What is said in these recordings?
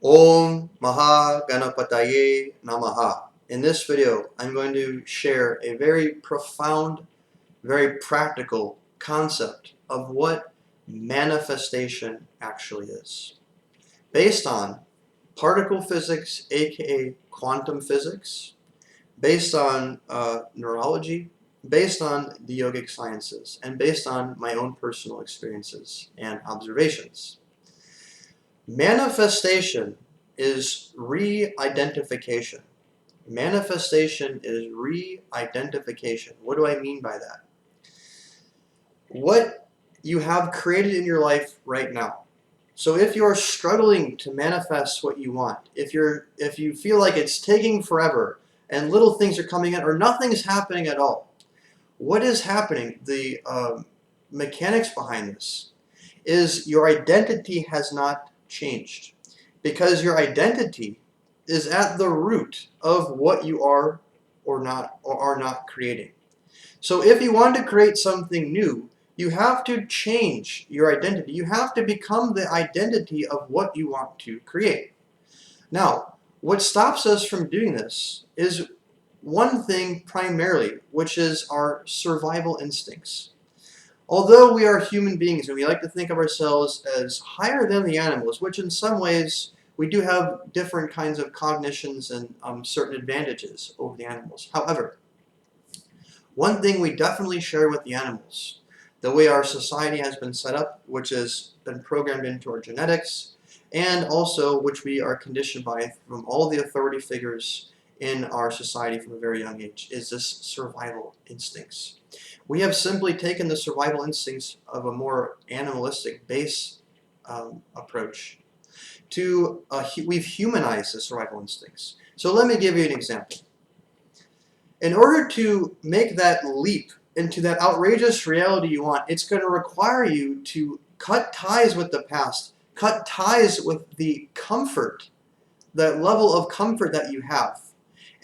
Om Maha Ganapataye Namaha. In this video, I'm going to share a very profound, very practical concept of what manifestation actually is. Based on particle physics, aka quantum physics, based on neurology, based on the yogic sciences, and based on my own personal experiences and observations. Manifestation is re-identification. Manifestation is re-identification. What do I mean by that? What you have created in your life right now. So if you're struggling to manifest what you want, if you feel like it's taking forever and little things are coming in or nothing's happening at all, what is happening? The mechanics behind this is your identity has not changed, because your identity is at the root of what you are or are not creating. So if you want to create something new, you have to change your identity. You have to become the identity of what you want to create. Now, what stops us from doing this is one thing primarily, which is our survival instincts. Although we are human beings and we like to think of ourselves as higher than the animals, which in some ways we do have different kinds of cognitions and certain advantages over the animals. However, one thing we definitely share with the animals, the way our society has been set up, which has been programmed into our genetics, and also which we are conditioned by from all the authority figures in our society from a very young age, is this survival instincts. We have simply taken the survival instincts of a more animalistic base approach to, we've humanized the survival instincts. So let me give you an example. In order to make that leap into that outrageous reality you want, it's going to require you to cut ties with the past, cut ties with the comfort, that level of comfort that you have,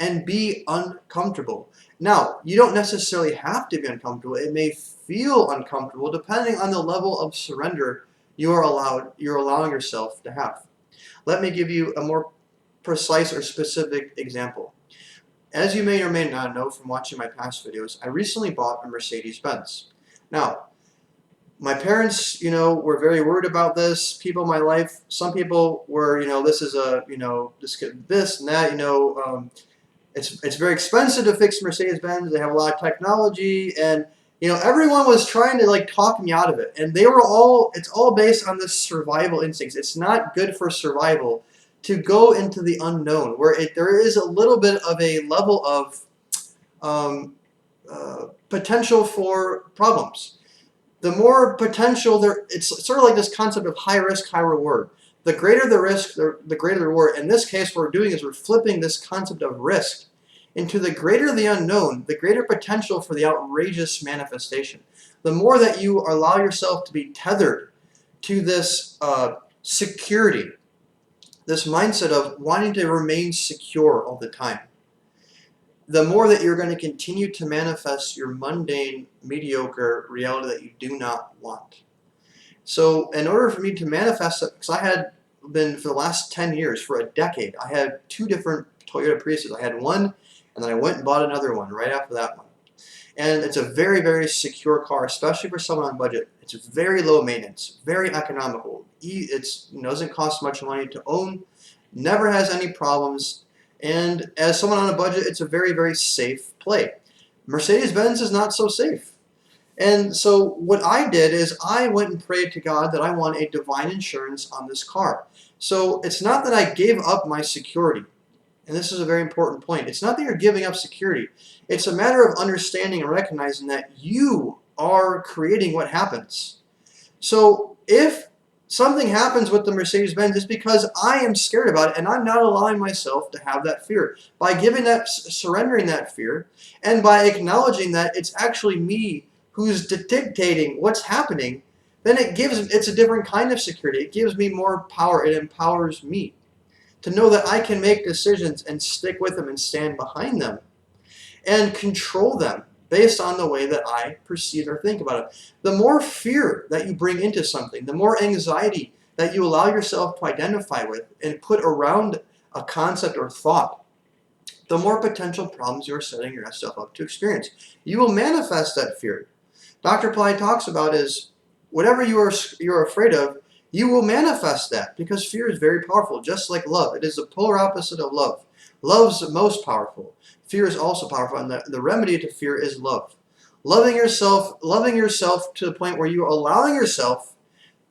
and be uncomfortable. Now, you don't necessarily have to be uncomfortable. It may feel uncomfortable depending on the level of surrender you're allowing yourself to have. Let me give you a more precise or specific example. As you may or may not know from watching my past videos, I recently bought a Mercedes-Benz. Now, my parents, were very worried about this. People in my life, some people were, this is a, this and that, it's very expensive to fix Mercedes-Benz. They have a lot of technology, and everyone was trying to talk me out of it. And it's all based on this survival instincts. It's not good for survival to go into the unknown, where there is a little bit of a level of potential for problems. The more potential there, it's sort of like this concept of high risk, high reward. The greater the risk, the greater the reward. In this case, what we're doing is we're flipping this concept of risk into the greater the unknown, the greater potential for the outrageous manifestation. The more that you allow yourself to be tethered to this security, this mindset of wanting to remain secure all the time, the more that you're going to continue to manifest your mundane, mediocre reality that you do not want. So in order for me to manifest it, because I had been, for the last 10 years, for a decade, I had two different Toyota Priuses. I had one, and then I went and bought another one right after that one. And it's a very, very secure car, especially for someone on budget. It's very low maintenance, very economical. It doesn't cost much money to own, never has any problems, and as someone on a budget, it's a very, very safe play. Mercedes-Benz is not so safe. And so what I did is I went and prayed to God that I want a divine insurance on this car. So it's not that I gave up my security. And this is a very important point. It's not that you're giving up security. It's a matter of understanding and recognizing that you are creating what happens. So if something happens with the Mercedes-Benz, it's because I am scared about it, and I'm not allowing myself to have that fear. By surrendering that fear, and by acknowledging that it's actually me who's dictating what's happening, then it's a different kind of security. It gives me more power. It empowers me to know that I can make decisions and stick with them and stand behind them and control them based on the way that I perceive or think about it. The more fear that you bring into something, the more anxiety that you allow yourself to identify with and put around a concept or thought, the more potential problems you are setting yourself up to experience. You will manifest that fear. Dr. Ply talks about is whatever you're afraid of, you will manifest that, because fear is very powerful, just like love. It is the polar opposite of love. Love's most powerful. Fear is also powerful, and the remedy to fear is love. Loving yourself to the point where you're allowing yourself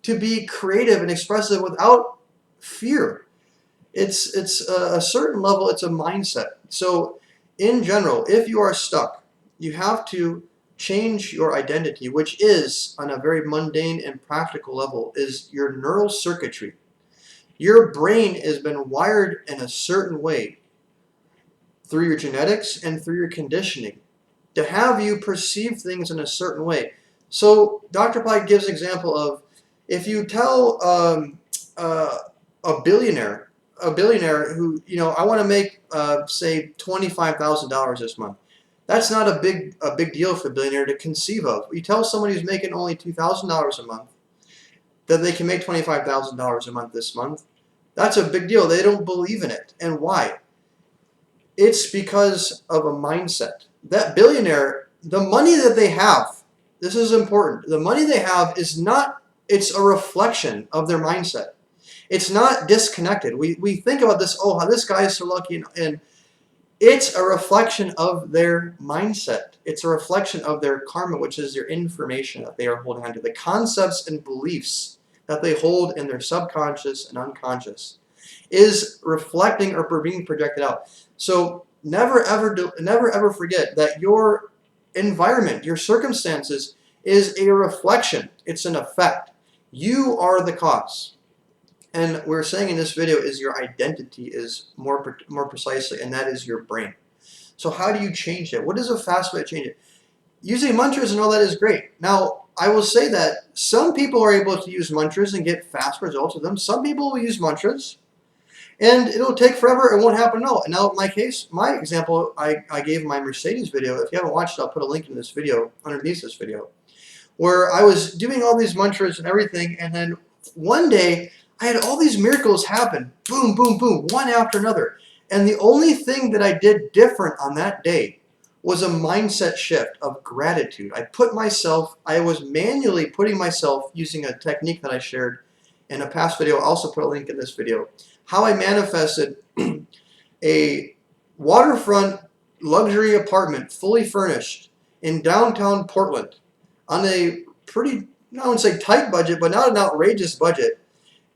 to be creative and expressive without fear. It's a certain level, it's a mindset. So in general, if you are stuck, you have to change your identity, which is, on a very mundane and practical level, is your neural circuitry. Your brain has been wired in a certain way through your genetics and through your conditioning to have you perceive things in a certain way. So Dr. Pike gives an example of, if you tell a billionaire who, I want to make, say, $25,000 this month. That's not a big deal for a billionaire to conceive of. You tell somebody who's making only $2,000 a month that they can make $25,000 a month this month. That's a big deal. They don't believe in it. And why? It's because of a mindset. That billionaire, the money that they have, this is important. The money they have is not, it's a reflection of their mindset. It's not disconnected. We think about this, oh, this guy is so lucky, and it's a reflection of their mindset. It's a reflection of their karma, which is their information that they are holding on to, the concepts and beliefs that they hold in their subconscious and unconscious is reflecting or being projected out. So never ever forget that your environment, your circumstances, is a reflection. It's an effect. You are the cause. And we're saying in this video is your identity is more precisely, and that is your brain. So how do you change it? What is a fast way to change it? Using mantras and all that is great. Now, I will say that some people are able to use mantras and get fast results with them. Some people will use mantras and it'll take forever. It won't happen at all. Now, in my case, my example, I gave my Mercedes video. If you haven't watched it, I'll put a link in this video, underneath this video, where I was doing all these mantras and everything, and then one day I had all these miracles happen, boom, boom, boom, one after another. And the only thing that I did different on that day was a mindset shift of gratitude. I was manually putting myself, using a technique that I shared in a past video, I'll also put a link in this video, how I manifested a waterfront luxury apartment, fully furnished, in downtown Portland, on a pretty, I wouldn't say tight budget, but not an outrageous budget,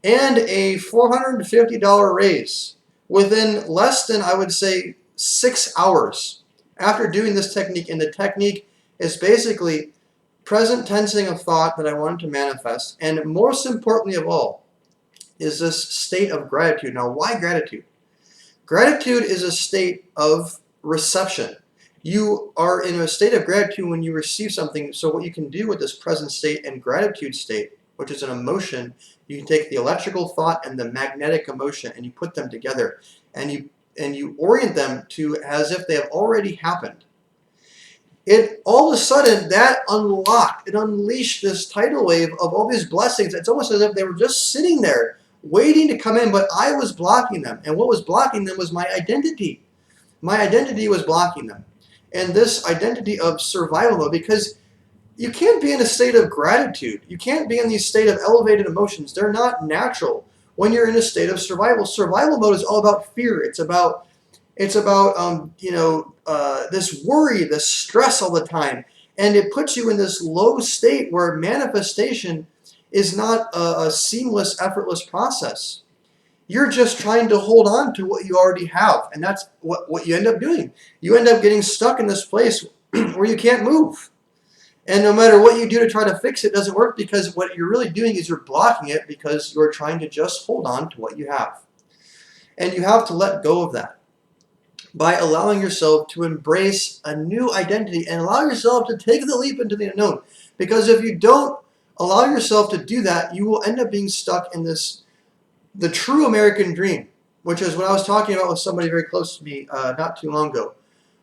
and a $450 raise within less than, I would say, 6 hours after doing this technique. And the technique is basically present tensing of thought that I wanted to manifest, and most importantly of all is this state of gratitude. Now, why gratitude? Gratitude is a state of reception. You are in a state of gratitude when you receive something. So what you can do with this present state and gratitude state, which is an emotion, you can take the electrical thought and the magnetic emotion and you put them together, and you orient them to as if they have already happened. It all of a sudden, that unleashed this tidal wave of all these blessings. It's almost as if they were just sitting there waiting to come in, but I was blocking them. And what was blocking them was my identity. My identity was blocking them. And this identity of survival mode, because you can't be in a state of gratitude. You can't be in these state of elevated emotions. They're not natural when you're in a state of survival. Survival mode is all about fear. It's about this worry, this stress all the time. And it puts you in this low state where manifestation is not a seamless, effortless process. You're just trying to hold on to what you already have. And that's what you end up doing. You end up getting stuck in this place where you can't move. And no matter what you do to try to fix it, it doesn't work, because what you're really doing is you're blocking it because you're trying to just hold on to what you have. And you have to let go of that by allowing yourself to embrace a new identity and allow yourself to take the leap into the unknown. Because if you don't allow yourself to do that, you will end up being stuck in the true American dream, which is what I was talking about with somebody very close to me not too long ago.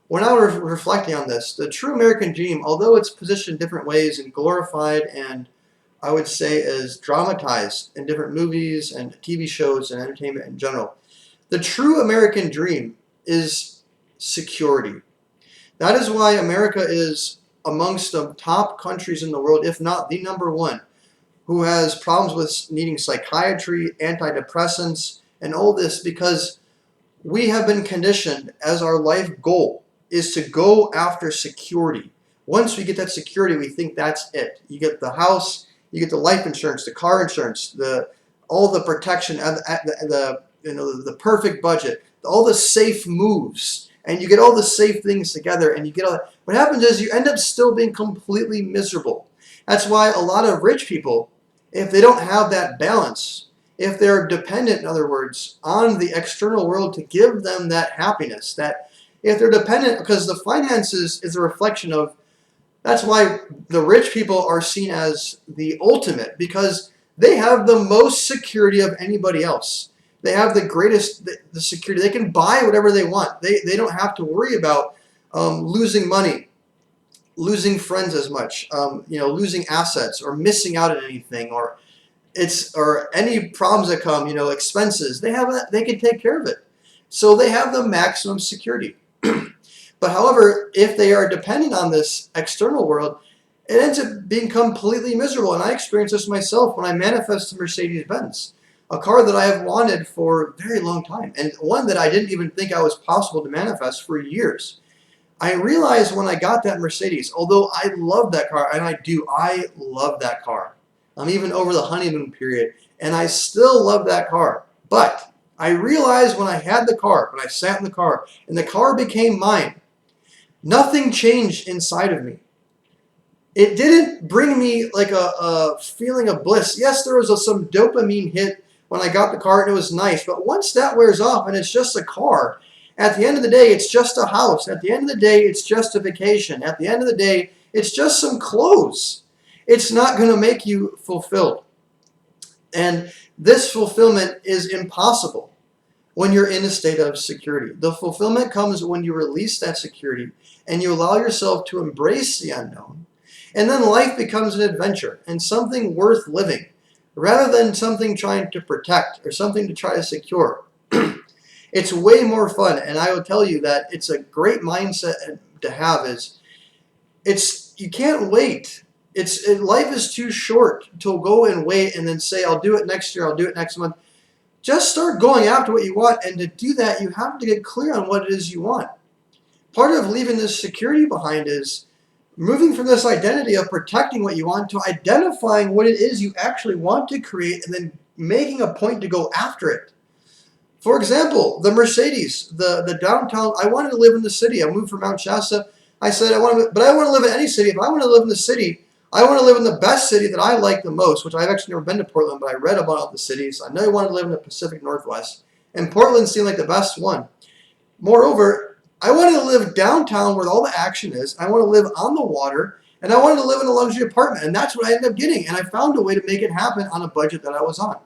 When I was reflecting on this, the true American dream, although it's positioned different ways and glorified and I would say, is dramatized in different movies and TV shows and entertainment in general. The true American dream is security. That is why America is amongst the top countries in the world, if not the number one, who has problems with needing psychiatry, antidepressants, and all this, because we have been conditioned as our life goal is to go after security. Once we get that security, we think that's it. You get the house, you get the life insurance, the car insurance, all the protection, the perfect budget, all the safe moves, and you get all the safe things together, and you get all that. What happens is you end up still being completely miserable. That's why a lot of rich people, if they don't have that balance, if they're dependent, in other words, on the external world to give them that happiness, that if they're dependent, because the finances is a reflection of, that's why the rich people are seen as the ultimate, because they have the most security of anybody else. They have the greatest the security. They can buy whatever they want. They don't have to worry about losing money, losing friends as much, losing assets or missing out on anything, or any problems that come, expenses. They can take care of it. So they have the maximum security. But however, if they are dependent on this external world, it ends up being completely miserable. And I experienced this myself when I manifested Mercedes-Benz, a car that I have wanted for a very long time, and one that I didn't even think I was possible to manifest for years. I realized when I got that Mercedes, although I love that car, and I love that car. I'm even over the honeymoon period, and I still love that car. But I realized when I had the car, when I sat in the car, and the car became mine, nothing changed inside of me. It didn't bring me like a feeling of bliss. Yes, there was some dopamine hit when I got the car, and it was nice. But once that wears off and it's just a car, at the end of the day, it's just a house. At the end of the day, it's just a vacation. At the end of the day, it's just some clothes. It's not going to make you fulfilled. And this fulfillment is impossible when you're in a state of security. The fulfillment comes when you release that security and you allow yourself to embrace the unknown. And then life becomes an adventure and something worth living rather than something trying to protect or something to try to secure. It's way more fun. And I will tell you that it's a great mindset to have. You can't wait. Life is too short to go and wait and then say, I'll do it next year, I'll do it next month. Just start going after what you want, and to do that, you have to get clear on what it is you want. Part of leaving this security behind is moving from this identity of protecting what you want to identifying what it is you actually want to create and then making a point to go after it. For example, the Mercedes, the downtown, I wanted to live in the city. I moved from Mount Shasta. I said, I want to live in any city. If I want to live in the city, I want to live in the best city that I like the most, which I've actually never been to Portland, but I read about all the cities. I know I wanted to live in the Pacific Northwest, and Portland seemed like the best one. Moreover, I wanted to live downtown where all the action is. I want to live on the water, and I wanted to live in a luxury apartment, and that's what I ended up getting. And I found a way to make it happen on a budget that I was on.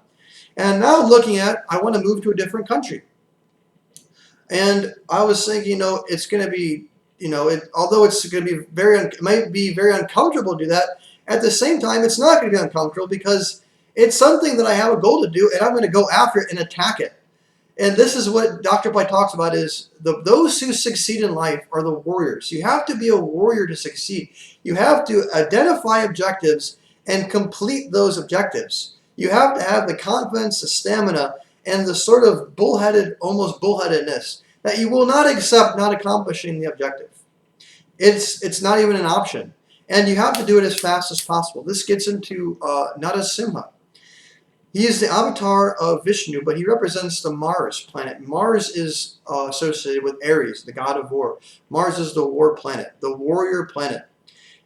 And now I'm looking at, I want to move to a different country. And I was thinking, it's going to be, although it's going to be it might be very uncomfortable to do that, at the same time, it's not going to be uncomfortable because it's something that I have a goal to do, and I'm going to go after it and attack it. And this is what Dr. Bly talks about is those who succeed in life are the warriors. You have to be a warrior to succeed. You have to identify objectives and complete those objectives. You have to have the confidence, the stamina, and the sort of almost bullheadedness that you will not accept not accomplishing the objective. It's not even an option. And you have to do it as fast as possible. This gets into Narasimha. He is the avatar of Vishnu, but he represents the Mars planet. Mars is associated with Aries, the god of war. Mars is the war planet, the warrior planet.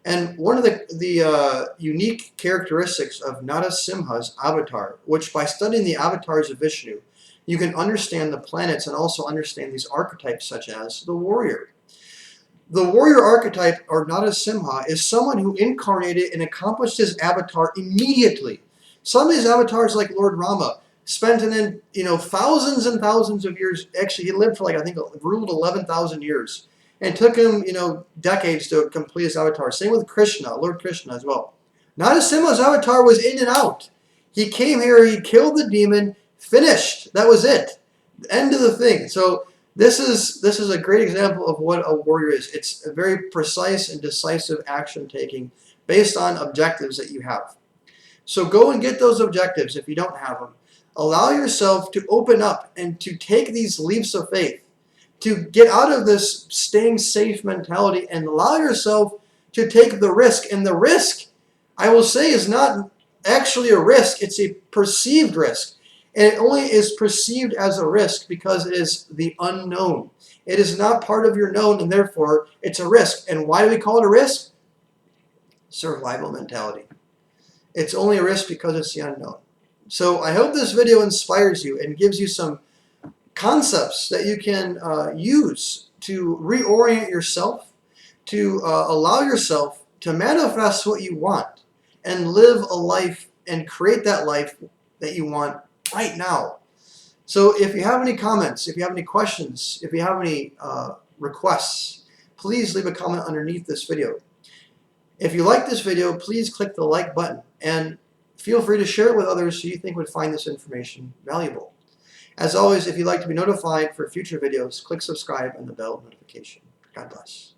And one of the unique characteristics of Narasimha's avatar, which by studying the avatars of Vishnu, you can understand the planets and also understand these archetypes such as the warrior. The warrior archetype, or Narasimha, is someone who incarnated and accomplished his avatar immediately. Some of these avatars, like Lord Rama, spent thousands and thousands of years. Actually, he lived for ruled 11,000 years. And it took him, decades to complete his avatar. Same with Krishna, Lord Krishna as well. Narasimha's avatar was in and out. He came here, he killed the demon, finished. That was it. End of the thing. So this is a great example of what a warrior is. It's a very precise and decisive action taking based on objectives that you have. So go and get those objectives if you don't have them. Allow yourself to open up and to take these leaps of faith, to get out of this staying safe mentality and allow yourself to take the risk. And the risk, I will say, is not actually a risk. It's a perceived risk. And it only is perceived as a risk because it is the unknown. It is not part of your known, and therefore it's a risk. And why do we call it a risk? Survival mentality. It's only a risk because it's the unknown. So I hope this video inspires you and gives you some concepts that you can use to reorient yourself, to allow yourself to manifest what you want and live a life and create that life that you want right now. So if you have any comments, if you have any questions, if you have any requests, please leave a comment underneath this video. If you like this video, please click the like button and feel free to share it with others who you think would find this information valuable. As always, if you'd like to be notified for future videos, click subscribe and the bell notification. God bless.